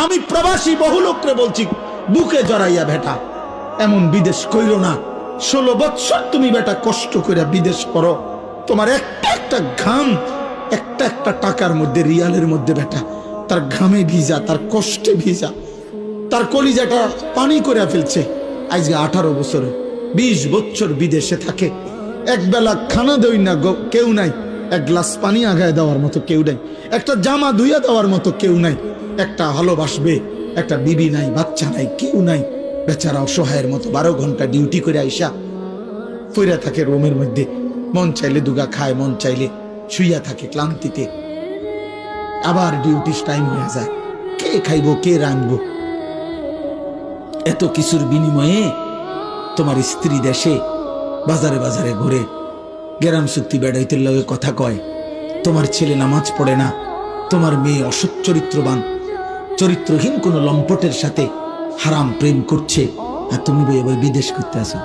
আমি প্রবাসী বহু লোকরে বলছি, বুকে জড়াইয়া বেটা এমন বিদেশ কইরো না। 16 বছর তুমি বেটা কষ্ট করে বিদেশ করো, তোমার একটা একটা ঘাম একটা একটা টাকার মধ্যে, রিয়ালের মধ্যে বেটা তার ঘামে ভিজা, তার কষ্টে ভিজা, তার কলিজাটা পানি করে ফেলছে। আজকে 18 বছরে 20 বছর বিদেশে থাকে, একবেলা খানা দেই না কেউ নাই, এক গ্লাস পানি আগায় দেওয়ার মতো কেউ নাই, একটা জামা ধুইয়া দেওয়ার মতো কেউ নাই, একটা ভালোবাসবে একটা বিবি নাই, বাচ্চা নাই, কেউ নাই। বেচারা অসহায়ের মতো 12 ঘন্টা ডিউটি করে আইসা ফইরা থাকে রুমের মধ্যে, মন চাইলে দুগা খায়, মন চাইলে শুইয়া থাকে ক্লান্তিতে। আবার ডিউটি টাইম হয়ে যায়, কে খাইবো কে রাঁধবো? এত কিছুর বিনিময়ে তোমার স্ত্রী দেশে বাজারে বাজারে ঘুরে, গেরাম চুক্তি বেড়াইতে লগে কথা কয়, তোমার ছেলে নামাজ পড়ে না, তোমার মেয়ে অসৎ চরিত্রবান, চরিত্রহীন কোন লম্পটের সাথে হারাম প্রেম করছে, আর তুমি বই বিদেশ করতে আসো।